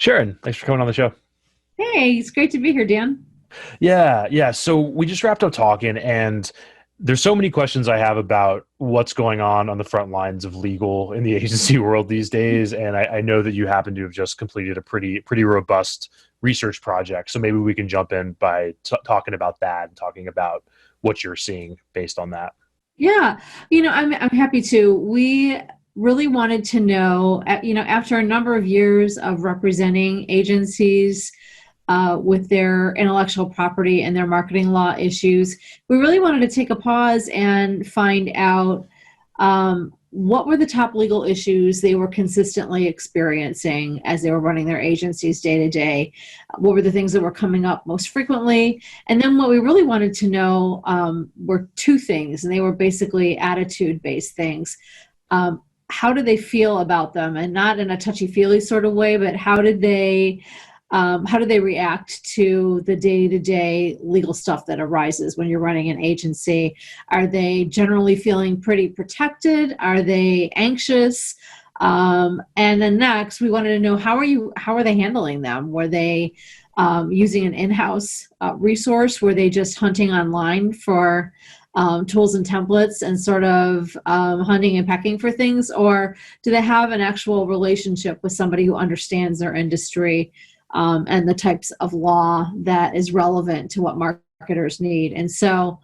Sharon, thanks for coming on the show. Hey, it's great to be here, Dan. Yeah. So we just wrapped up talking, and there's so many questions I have about what's going on the front lines of legal in the agency world these days. And I know that you happen to have just completed a pretty robust research project. So maybe we can jump in by talking about that and talking about what you're seeing based on that. Yeah, I'm happy to. We really wanted to know, after a number of years of representing agencies with their intellectual property and their marketing law issues, we really wanted to take a pause and find out what were the top legal issues they were consistently experiencing as they were running their agencies day to day. What were the things that were coming up most frequently? And then what we really wanted to know were two things, and they were basically attitude-based things. How do they feel about them? And not in a touchy-feely sort of way, but how do they react to the day-to-day legal stuff that arises when you're running an agency? Are they generally feeling pretty protected? Are they anxious? And then next, we wanted to know how are they handling them? Were they using an in-house resource? Were they just hunting online for tools and templates and sort of hunting and pecking for things? Or do they have an actual relationship with somebody who understands their industry and the types of law that is relevant to what marketers need? And so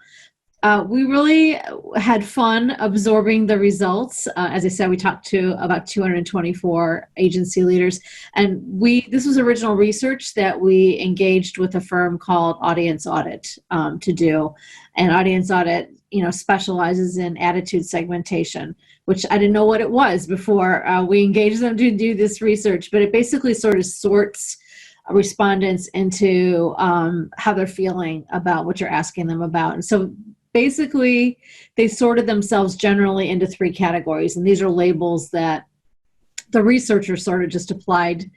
we really had fun absorbing the results. As I said, we talked to about 224 agency leaders, and this was original research that we engaged with a firm called Audience Audit to do. And Audience Audit, specializes in attitude segmentation, which I didn't know what it was before we engaged them to do this research, but it basically sort of sorts respondents into how they're feeling about what you're asking them about. And so basically, they sorted themselves generally into three categories, and these are labels that the researchers sort of just applied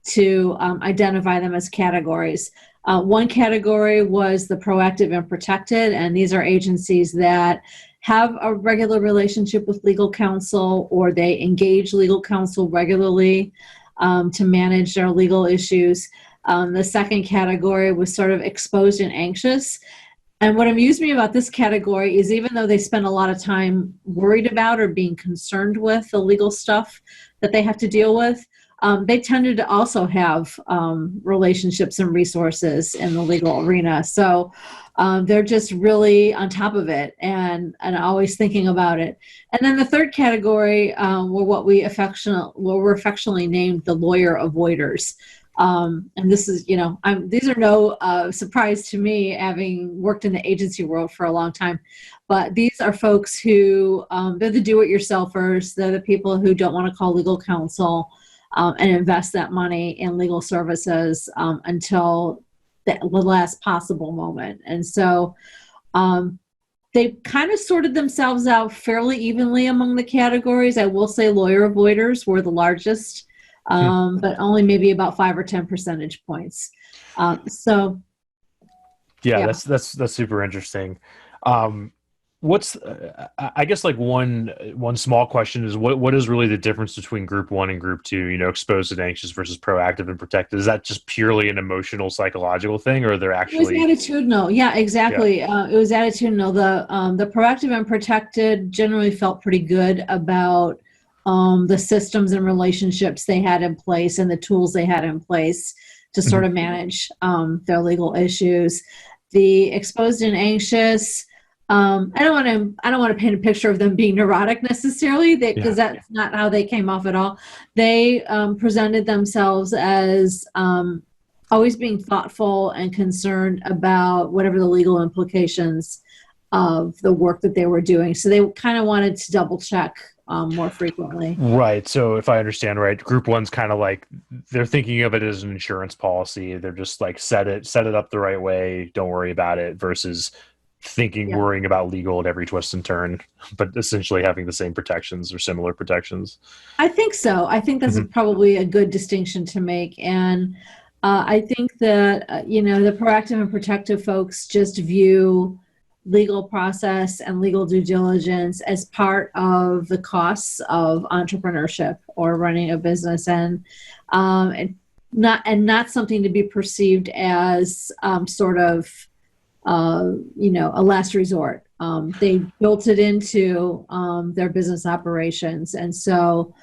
to identify them as categories. One category was the proactive and protected, and these are agencies that have a regular relationship with legal counsel, or they engage legal counsel regularly to manage their legal issues. The second category was sort of exposed and anxious. And what amused me about this category is even though they spend a lot of time worried about or being concerned with the legal stuff that they have to deal with, they tended to also have relationships and resources in the legal arena. So they're just really on top of it and always thinking about it. And then the third category were what we're affectionately named the lawyer avoiders. And this is, these are no surprise to me, having worked in the agency world for a long time. But these are folks who, they're the do-it-yourselfers. They're the people who don't want to call legal counsel and invest that money in legal services until the last possible moment. And so they kind of sorted themselves out fairly evenly among the categories. I will say lawyer avoiders were the largest. But only maybe about 5 or 10 percentage points. So, Yeah, yeah. that's super interesting. What's I guess like one small question is what is really the difference between group one and group two? Exposed and anxious versus proactive and protected. Is that just purely an emotional psychological thing, or are there It was actually? attitudinal. Yeah, Yeah. exactly. It was attitudinal. The proactive and protected generally felt pretty good about the systems and relationships they had in place and the tools they had in place to sort of manage their legal issues. The exposed and anxious, I don't want to paint a picture of them being neurotic necessarily, because that's not how they came off at all. They presented themselves as always being thoughtful and concerned about whatever the legal implications of the work that they were doing. So they kind of wanted to double check more frequently. Right. So if I understand right, group one's kind of like they're thinking of it as an insurance policy. They're just like set it up the right way. Don't worry about it versus Yeah, worrying about legal at every twist and turn, but essentially having the same protections or similar protections. I think so. I think that's Hmm. probably a good distinction to make. And I think that, the proactive and protective folks just view legal process and legal due diligence as part of the costs of entrepreneurship or running a business. And not something to be perceived as sort of a last resort. They built it into their business operations, and so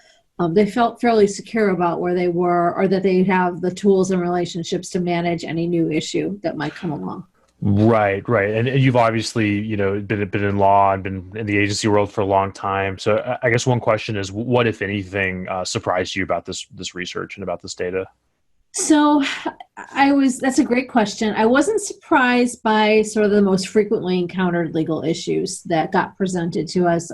they felt fairly secure about where they were, or that they have the tools and relationships to manage any new issue that might come along. Right, right. And you've obviously, been in law and been in the agency world for a long time. So I guess one question is, what, if anything, surprised you about this research and about this data? So that's a great question. I wasn't surprised by sort of the most frequently encountered legal issues that got presented to us.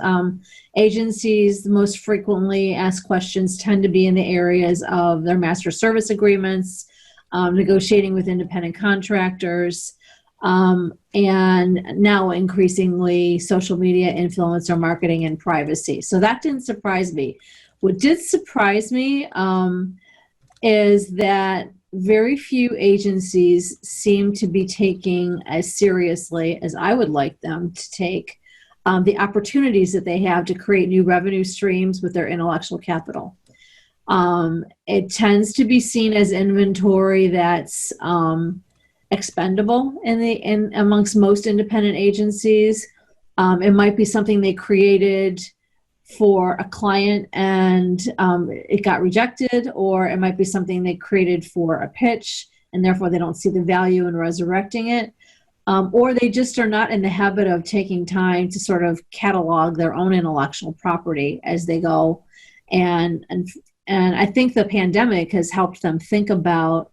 Agencies, the most frequently asked questions tend to be in the areas of their master service agreements, negotiating with independent contractors, and now increasingly social media influencer marketing and privacy. So that didn't surprise me. What did surprise me is that very few agencies seem to be taking as seriously as I would like them to take the opportunities that they have to create new revenue streams with their intellectual capital. It tends to be seen as inventory that's expendable in amongst most independent agencies. It might be something they created for a client and it got rejected, or it might be something they created for a pitch and therefore they don't see the value in resurrecting it, or they just are not in the habit of taking time to sort of catalog their own intellectual property as they go. And I think the pandemic has helped them think about,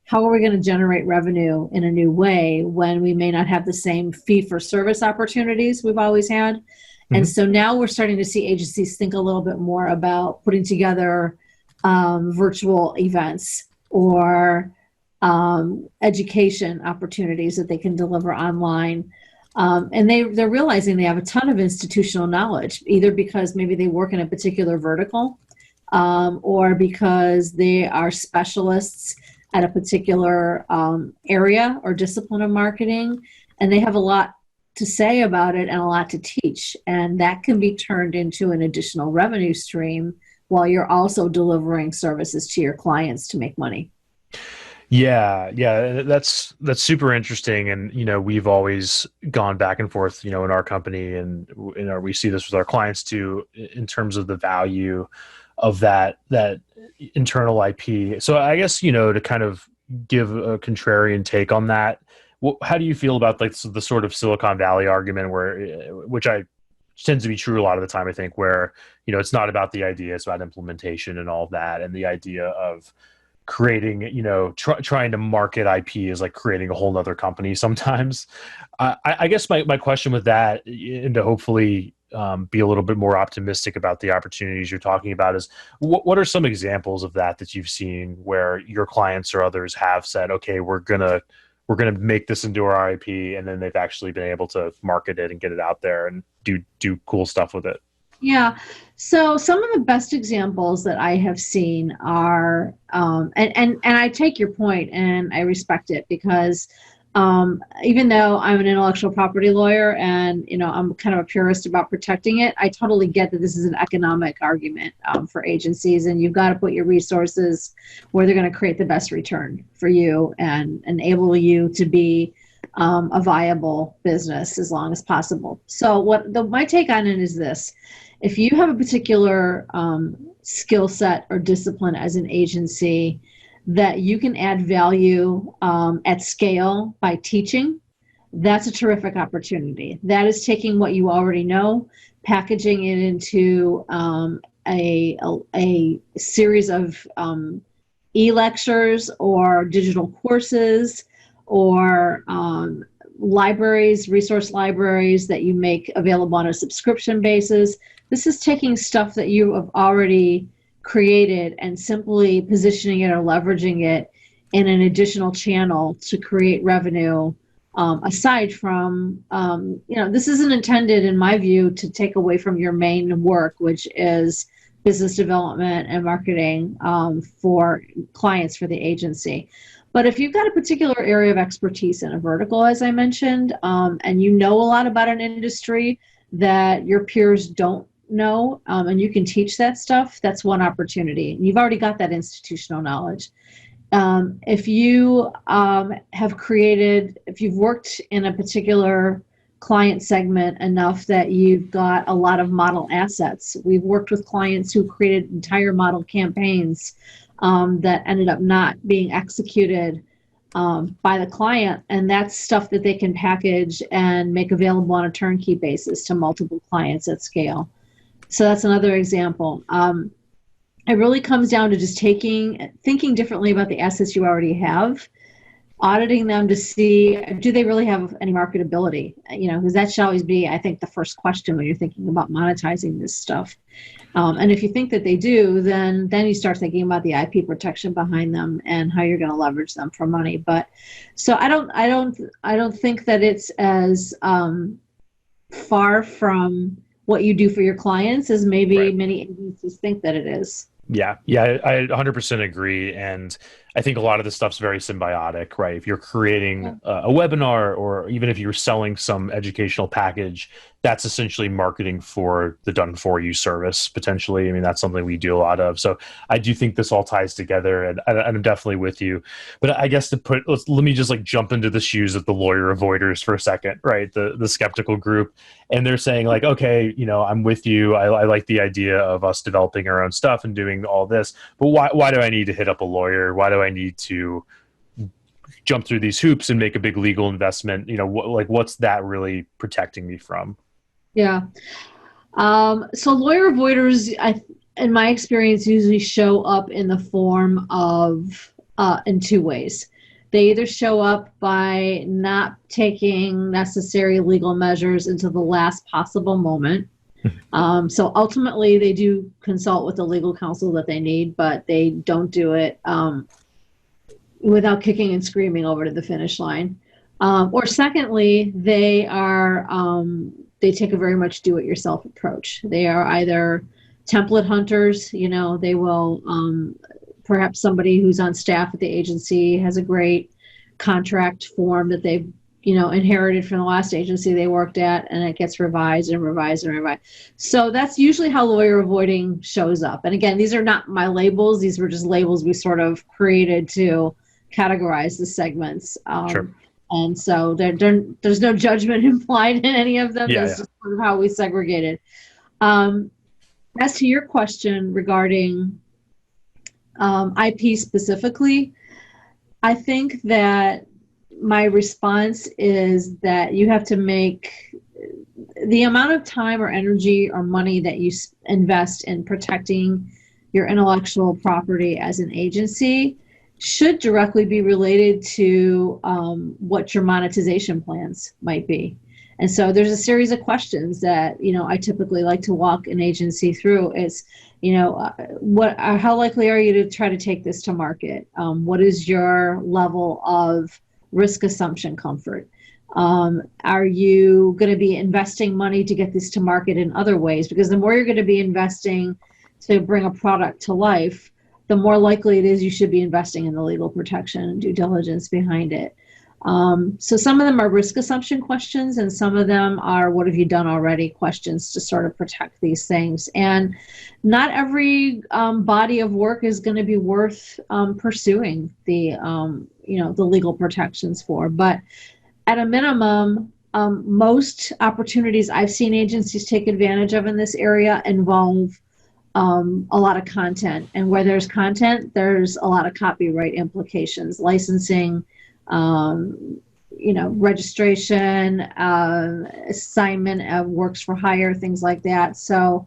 how are we going to generate revenue in a new way when we may not have the same fee-for-service opportunities we've always had? Mm-hmm. And so now we're starting to see agencies think a little bit more about putting together virtual events or education opportunities that they can deliver online. And they're realizing they have a ton of institutional knowledge, either because maybe they work in a particular vertical or because they are specialists at a particular area or discipline of marketing, and they have a lot to say about it and a lot to teach, and that can be turned into an additional revenue stream while you're also delivering services to your clients to make money. Yeah, that's super interesting, and we've always gone back and forth, in our company, and we see this with our clients too, in terms of the value of that internal IP. So I guess, to kind of give a contrarian take on that, how do you feel about like the sort of Silicon Valley argument, which tends to be true a lot of the time, I think, where, it's not about the idea, it's about implementation and all of that, and the idea of creating, trying to market IP is like creating a whole nother company sometimes. I guess my question with that, and to hopefully be a little bit more optimistic about the opportunities you're talking about, is what are some examples of that you've seen where your clients or others have said, okay, we're gonna make this into our IP, and then they've actually been able to market it and get it out there and do cool stuff with it? Yeah. So some of the best examples that I have seen are, and I take your point and I respect it, because even though I'm an intellectual property lawyer and, I'm kind of a purist about protecting it, I totally get that this is an economic argument for agencies, and you've got to put your resources where they're going to create the best return for you and enable you to be a viable business as long as possible. So my take on it is this: if you have a particular skill set or discipline as an agency that you can add value at scale by teaching, that's a terrific opportunity. That is taking what you already know, packaging it into a series of e-lectures or digital courses or resource libraries that you make available on a subscription basis. This is taking stuff that you have already created and simply positioning it or leveraging it in an additional channel to create revenue. Aside from, this isn't intended, in my view, to take away from your main work, which is business development and marketing for clients for the agency. But if you've got a particular area of expertise in a vertical, as I mentioned, and you know a lot about an industry that your peers don't know, and you can teach that stuff, that's one opportunity. You've already got that institutional knowledge. If you if you've worked in a particular client segment enough that you've got a lot of model assets. We've worked with clients who created entire model campaigns that ended up not being executed by the client, and that's stuff that they can package and make available on a turnkey basis to multiple clients at scale. So that's another example. It really comes down to just thinking differently about the assets you already have, auditing them to see, do they really have any marketability? Because that should always be, I think, the first question when you're thinking about monetizing this stuff. And if you think that they do, then you start thinking about the IP protection behind them and how you're going to leverage them for money. But so I don't think that it's as far from what you do for your clients as maybe Right. many agencies think that it is. Yeah, I 100% agree, and I think a lot of this stuff's very symbiotic, right? If you're creating a webinar, or even if you're selling some educational package, that's essentially marketing for the done-for-you service, potentially. I mean, that's something we do a lot of. So I do think this all ties together, and I'm definitely with you. But I guess let me just like jump into the shoes of the lawyer avoiders for a second, right? The skeptical group, and they're saying like, okay, I'm with you. I like the idea of us developing our own stuff and doing all this, but why do I need to hit up a lawyer? Why do I need to jump through these hoops and make a big legal investment? What's that really protecting me from? Yeah. So lawyer avoiders, in my experience, usually show up in the form of in two ways. They either show up by not taking necessary legal measures until the last possible moment. So ultimately, they do consult with the legal counsel that they need, but they don't do it without kicking and screaming over to the finish line. Or secondly, they take a very much do-it-yourself approach. They are either template hunters. They will perhaps somebody who's on staff at the agency has a great contract form that they've inherited from the last agency they worked at, and it gets revised and revised and revised. So that's usually how lawyer avoiding shows up. And again, these are not my labels. These were just labels we sort of created to categorize the segments. Sure. And so there's no judgment implied in any of them. Yeah, That's just sort of how we segregated. As to your question regarding IP specifically, I think that my response is that you have to make the amount of time or energy or money that you invest in protecting your intellectual property as an agency should directly be related to what your monetization plans might be. And so there's a series of questions that, I typically like to walk an agency through. It's, how likely are you to try to take this to market? What is your level of risk assumption comfort? Are you going to be investing money to get this to market in other ways? Because the more you're going to be investing to bring a product to life, the more likely it is you should be investing in the legal protection and due diligence behind it. So some of them are risk assumption questions, and some of them are what have you done already questions to sort of protect these things. And not every body of work is going to be worth pursuing the legal protections for. But at a minimum, most opportunities I've seen agencies take advantage of in this area involve a lot of content. And where there's content, there's a lot of copyright implications, licensing, registration, assignment of works for hire, things like that. So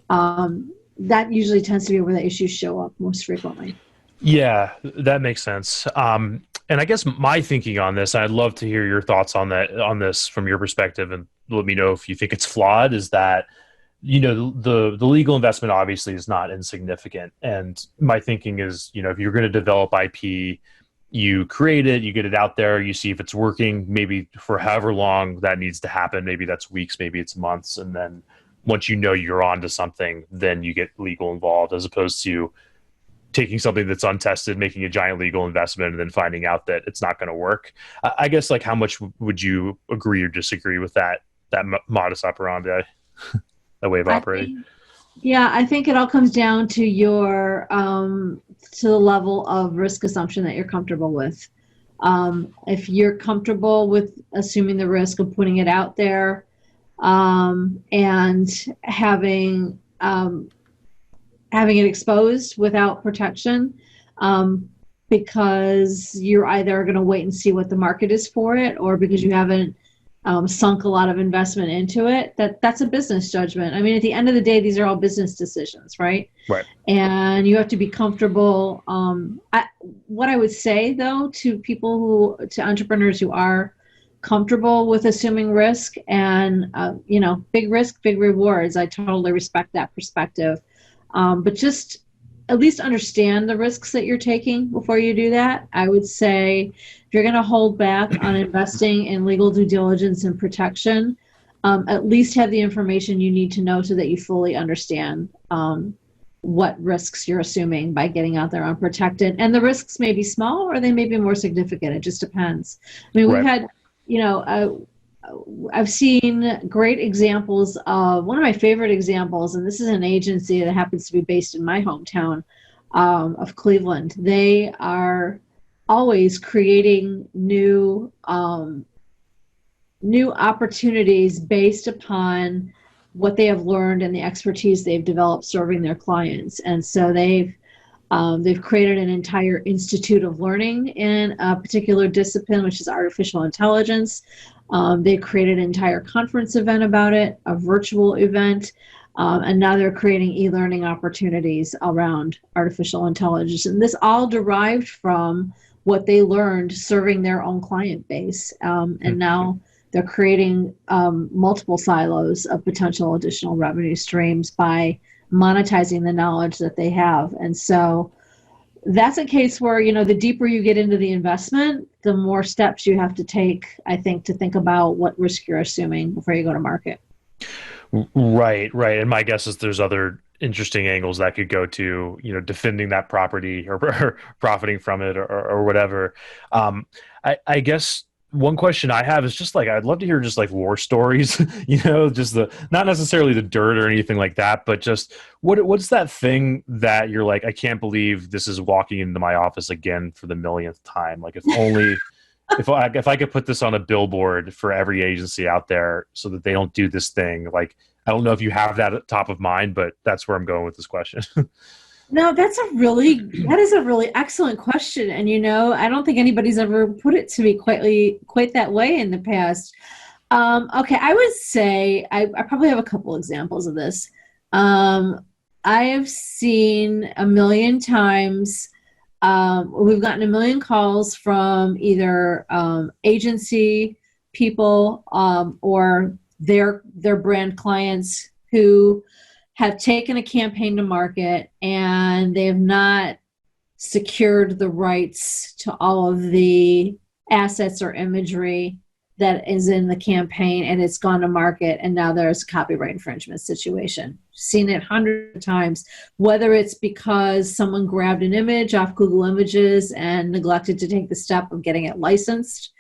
that usually tends to be where the issues show up most frequently. Yeah, that makes sense. And I guess my thinking on this, I'd love to hear your thoughts on this from your perspective, and let me know if you think it's flawed, is that the legal investment obviously is not insignificant. And my thinking is, if you're going to develop IP, you create it, you get it out there, you see if it's working, maybe for however long that needs to happen. Maybe that's weeks, maybe it's months. And then once you're onto something, then you get legal involved, as opposed to taking something that's untested, making a giant legal investment, and then finding out that it's not going to work. I guess, how much would you agree or disagree with that modus operandi? that way of I operating? think, yeah, I think it all comes down to your to the level of risk assumption that you're comfortable with. If you're comfortable with assuming the risk of putting it out there, and having it exposed without protection, because you're either going to wait and see what the market is for it, or because you haven't sunk a lot of investment into it, that's a business judgment. I mean, at the end of the day, these are all business decisions, right? Right. And you have to be comfortable. What I would say, though, to entrepreneurs who are comfortable with assuming risk and, big risk, big rewards, I totally respect that perspective. But just at least understand the risks that you're taking before you do that. I would say if you're going to hold back on investing in legal due diligence and protection, at least have the information you need to know so that you fully understand what risks you're assuming by getting out there unprotected. And the risks may be small or they may be more significant. It just depends. I mean, we've Right. had, I've seen great examples of one of my favorite examples, and this is an agency that happens to be based in my hometown of Cleveland. They are always creating new opportunities based upon what they have learned and the expertise they've developed serving their clients. And so they've created an entire institute of learning in a particular discipline, which is artificial intelligence. They created an entire conference event about it, a virtual event, and now they're creating e-learning opportunities around artificial intelligence. And this all derived from what they learned serving their own client base. And now they're creating multiple silos of potential additional revenue streams by monetizing the knowledge that they have. And so that's a case where, the deeper you get into the investment, the more steps you have to take, I think, to think about what risk you're assuming before you go to market. Right. And my guess is there's other interesting angles that could go to, defending that property or profiting from it or whatever. I guess one question I have is just like, I'd love to hear just like war stories, just not necessarily the dirt or anything like that, but just what's that thing that you're like, I can't believe this is walking into my office again for the millionth time. Like if only, if I could put this on a billboard for every agency out there so that they don't do this thing. Like, I don't know if you have that at top of mind, but that's where I'm going with this question. No, that is a really excellent question. And, I don't think anybody's ever put it to me quite that way in the past. Okay, I would say I probably have a couple examples of this. I have seen a million times, we've gotten a million calls from either agency people or their brand clients who have taken a campaign to market and they have not secured the rights to all of the assets or imagery that is in the campaign, and it's gone to market, and now there's a copyright infringement situation. Seen it hundreds of times, whether it's because someone grabbed an image off Google Images and neglected to take the step of getting it licensed,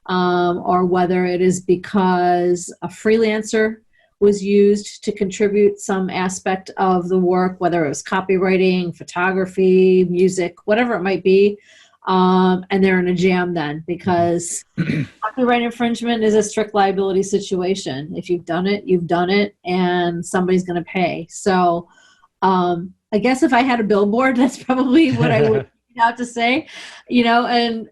or whether it is because a freelancer was used to contribute some aspect of the work, whether it was copywriting, photography, music, whatever it might be. And they're in a jam then because copyright infringement is a strict liability situation. If you've done it, you've done it, and somebody's going to pay. So I guess if I had a billboard, that's probably what I would have to say, and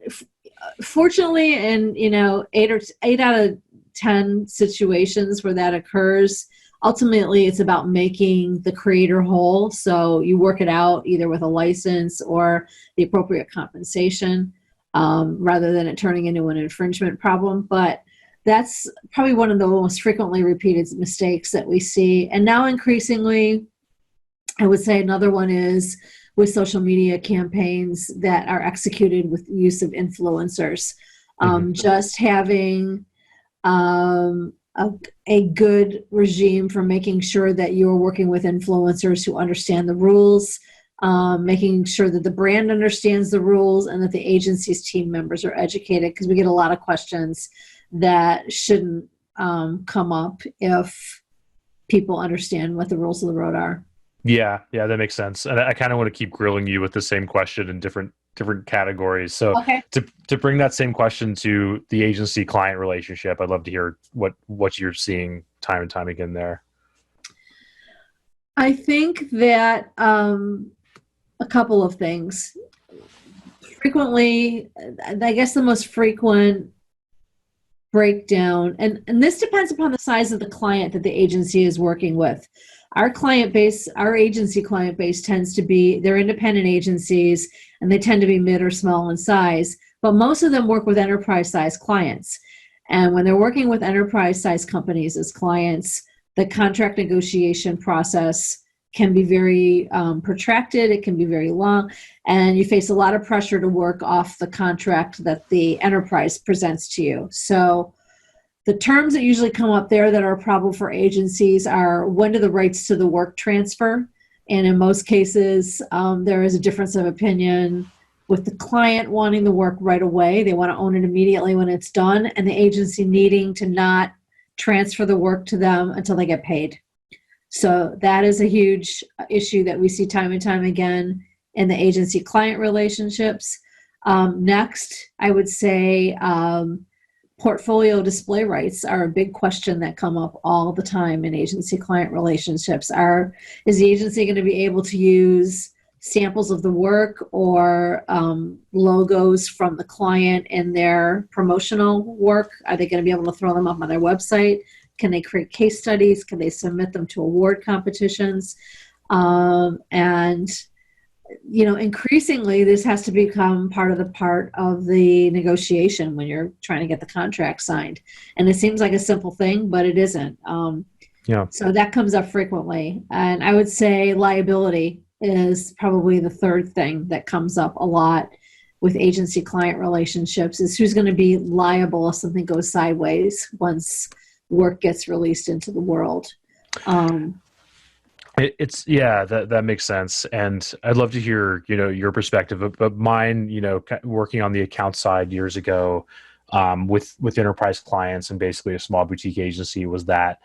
fortunately, in, 8 out of 10 situations where that occurs, ultimately it's about making the creator whole. So you work it out either with a license or the appropriate compensation, rather than it turning into an infringement problem. But that's probably one of the most frequently repeated mistakes that we see. And now increasingly, I would say another one is with social media campaigns that are executed with the use of influencers. Just having a good regime for making sure that you're working with influencers who understand the rules, making sure that the brand understands the rules and that the agency's team members are educated, because we get a lot of questions that shouldn't come up if people understand what the rules of the road are. Yeah, yeah, that makes sense. And I kind of want to keep grilling you with the same question in different categories. So Okay. to bring that same question to the agency client relationship, I'd love to hear what you're seeing time and time again there. I think that a couple of things. Frequently, I guess the most frequent breakdown, and this depends upon the size of the client that the agency is working with. Our client base, our agency client base tends to be, they're independent agencies and they tend to be mid or small in size, but most of them work with enterprise size clients. And when they're working with enterprise size companies as clients, the contract negotiation process can be very protracted, it can be very long, and you face a lot of pressure to work off the contract that the enterprise presents to you. So the terms that usually come up there that are a problem for agencies are, when do the rights to the work transfer? And in most cases, there is a difference of opinion with the client wanting the work right away. They want to own it immediately when it's done, and the agency needing to not transfer the work to them until they get paid. So that is a huge issue that we see time and time again in the agency client relationships. Next, I would say portfolio display rights are a big question that come up all the time in agency client relationships. Is the agency going to be able to use samples of the work or logos from the client in their promotional work? Are they going to be able to throw them up on their website? Can they create case studies? Can they submit them to award competitions? And increasingly, this has to become part of the negotiation when you're trying to get the contract signed. And it seems like a simple thing, but it isn't. So that comes up frequently. And I would say liability is probably the third thing that comes up a lot with agency client relationships, is who's going to be liable if something goes sideways once work gets released into the world. That makes sense, and I'd love to hear your perspective. But mine, working on the account side years ago, with enterprise clients and basically a small boutique agency, was that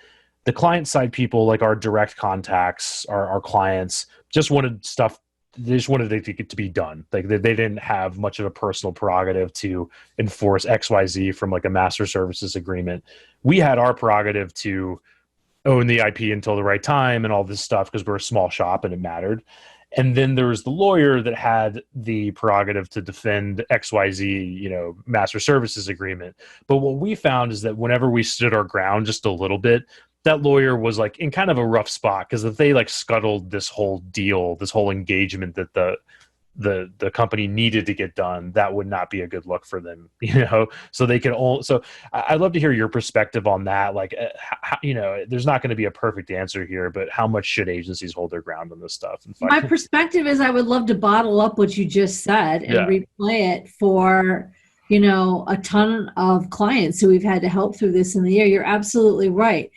the client side people, like our direct contacts, our clients, just wanted stuff. They just wanted it to be done. Like they didn't have much of a personal prerogative to enforce XYZ from like a master services agreement. We had our prerogative to own the IP until the right time and all this stuff because we're a small shop and it mattered. And then there was the lawyer that had the prerogative to defend XYZ, master services agreement. But what we found is that whenever we stood our ground just a little bit, that lawyer was like in kind of a rough spot, because if they like scuttled this whole deal, this whole engagement that the company needed to get done, that would not be a good look for them, so they can all. So I'd love to hear your perspective on that. Like, there's not going to be a perfect answer here, but how much should agencies hold their ground on this stuff? My perspective is I would love to bottle up what you just said and replay it for, a ton of clients who we've had to help through this in the year. You're absolutely right.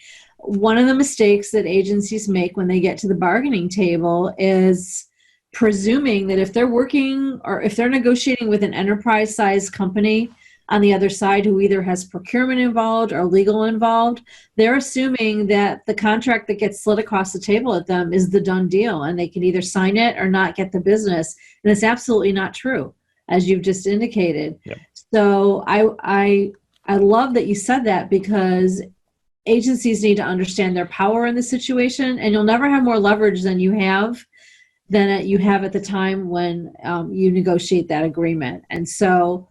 One of the mistakes that agencies make when they get to the bargaining table is presuming that if they're working or if they're negotiating with an enterprise-sized company on the other side who either has procurement involved or legal involved, they're assuming that the contract that gets slid across the table at them is the done deal, and they can either sign it or not get the business. And it's absolutely not true, as you've just indicated. Yep. So I love that you said that, because agencies need to understand their power in the situation, and you'll never have more leverage than you have at the time when you negotiate that agreement. And so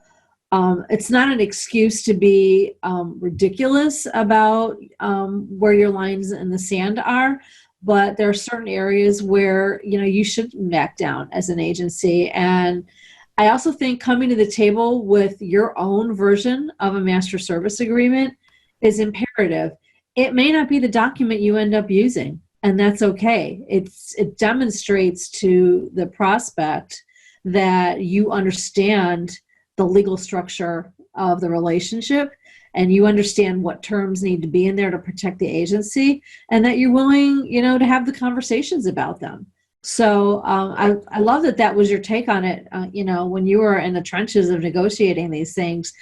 it's not an excuse to be ridiculous about where your lines in the sand are, but there are certain areas where you should back down as an agency. And I also think coming to the table with your own version of a master service agreement is imperative. It may not be the document you end up using, and that's okay. It demonstrates to the prospect that you understand the legal structure of the relationship, and you understand what terms need to be in there to protect the agency, and that you're willing, to have the conversations about them. So I love that was your take on it, when you were in the trenches of negotiating these things.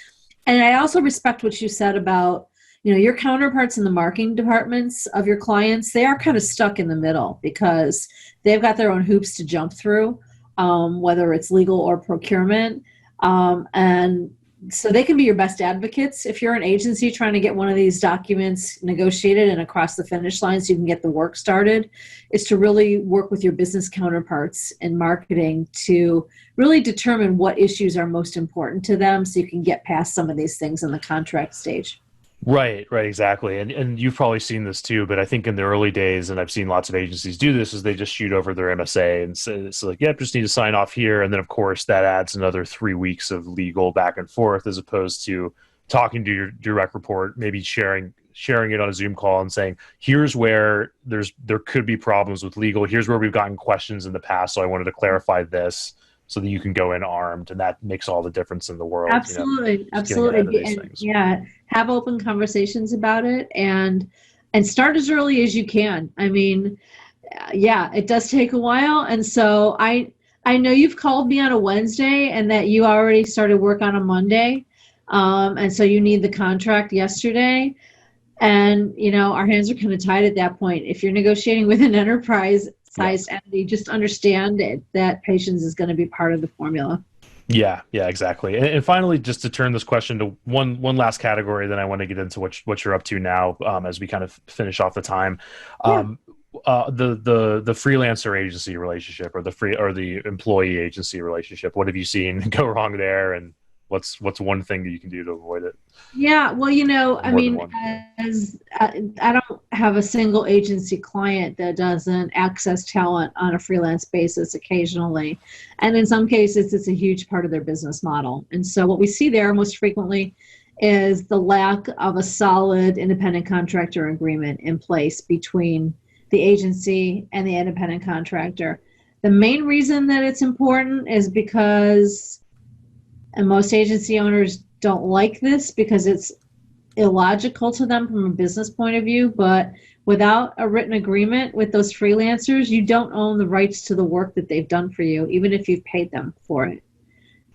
And I also respect what you said about, your counterparts in the marketing departments of your clients, they are kind of stuck in the middle because they've got their own hoops to jump through, whether it's legal or procurement. And so they can be your best advocates if you're an agency trying to get one of these documents negotiated and across the finish line so you can get the work started, is to really work with your business counterparts in marketing to really determine what issues are most important to them so you can get past some of these things in the contract stage. Right, exactly. And you've probably seen this too, but I think in the early days, and I've seen lots of agencies do this, is they just shoot over their MSA and say, it's like, yep, just need to sign off here. And then of course that adds another 3 weeks of legal back and forth, as opposed to talking to your direct report, maybe sharing it on a Zoom call and saying, here's where there could be problems with legal. Here's where we've gotten questions in the past. So I wanted to clarify this, so that you can go in armed, and that makes all the difference in the world. Absolutely. Yeah, have open conversations about it and start as early as you can. I mean, yeah, it does take a while. And so I know you've called me on a Wednesday and that you already started work on a Monday. And so you need the contract yesterday. And, our hands are kind of tied at that point. If you're negotiating with an enterprise-sized entity, just understand that patience is going to be part of the formula. Yeah, exactly. And finally, just to turn this question to one last category, then I want to get into what you're up to now, as we kind of finish off the time. The freelancer agency relationship, or the employee agency relationship. What have you seen go wrong there, and what's one thing that you can do to avoid it? Yeah, well, I mean, I don't have a single agency client that doesn't access talent on a freelance basis occasionally. And in some cases, it's a huge part of their business model. And so what we see there most frequently is the lack of a solid independent contractor agreement in place between the agency and the independent contractor. The main reason that it's important is because, and most agency owners don't like this because it's illogical to them from a business point of view, but without a written agreement with those freelancers, you don't own the rights to the work that they've done for you, even if you've paid them for it.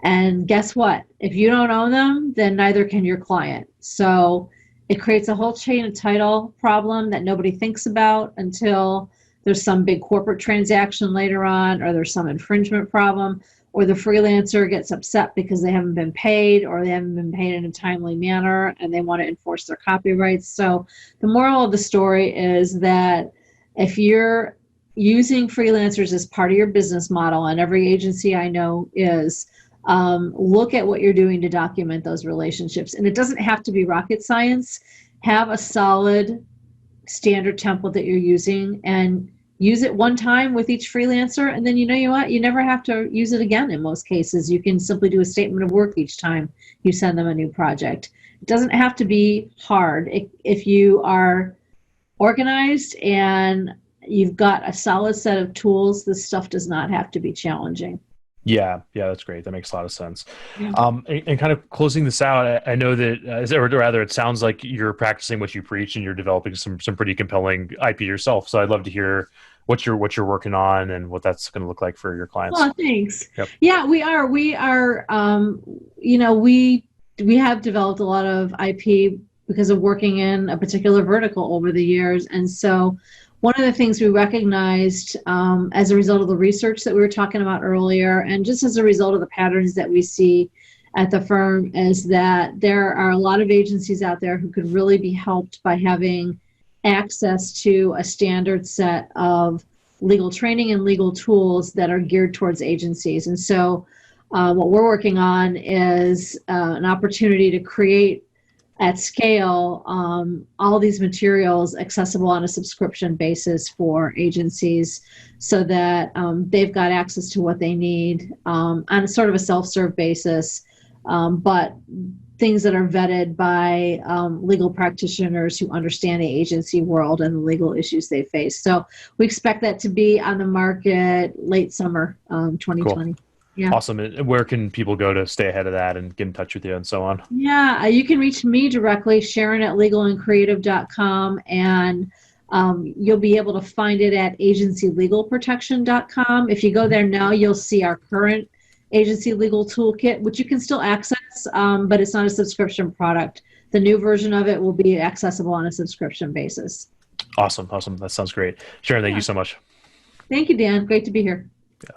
And guess what? If you don't own them, then neither can your client. So it creates a whole chain of title problem that nobody thinks about until there's some big corporate transaction later on, or there's some infringement problem, or the freelancer gets upset because they haven't been paid, or they haven't been paid in a timely manner and they want to enforce their copyrights. So the moral of the story is that if you're using freelancers as part of your business model, and every agency I know is, look at what you're doing to document those relationships. And it doesn't have to be rocket science. Have a solid standard template that you're using and use it one time with each freelancer. And then you know what? You never have to use it again in most cases. You can simply do a statement of work each time you send them a new project. It doesn't have to be hard. If you are organized and you've got a solid set of tools, this stuff does not have to be challenging. Yeah, that's great. That makes a lot of sense. Yeah. And kind of closing this out, I know that, or rather, it sounds like you're practicing what you preach, and you're developing some pretty compelling IP yourself. So I'd love to hear what you're working on and what that's going to look like for your clients. Well, thanks. Yep. Yeah, we are. We have developed a lot of IP because of working in a particular vertical over the years, and so one of the things we recognized as a result of the research that we were talking about earlier, and just as a result of the patterns that we see at the firm, is that there are a lot of agencies out there who could really be helped by having access to a standard set of legal training and legal tools that are geared towards agencies. And so what we're working on is an opportunity to create at scale all these materials accessible on a subscription basis for agencies, so that they've got access to what they need on a sort of a self-serve basis, but things that are vetted by legal practitioners who understand the agency world and the legal issues they face. So we expect that to be on the market late summer 2020. Cool. Yeah. Awesome. And where can people go to stay ahead of that and get in touch with you and so on? Yeah, you can reach me directly, Sharon at legalandcreative.com, and you'll be able to find it at agencylegalprotection.com. If you go there now, you'll see our current agency legal toolkit, which you can still access, but it's not a subscription product. the new version of it will be accessible on a subscription basis. Awesome. That sounds great. Sharon, thank Yeah. you so much. Thank you, Dan. Great to be here.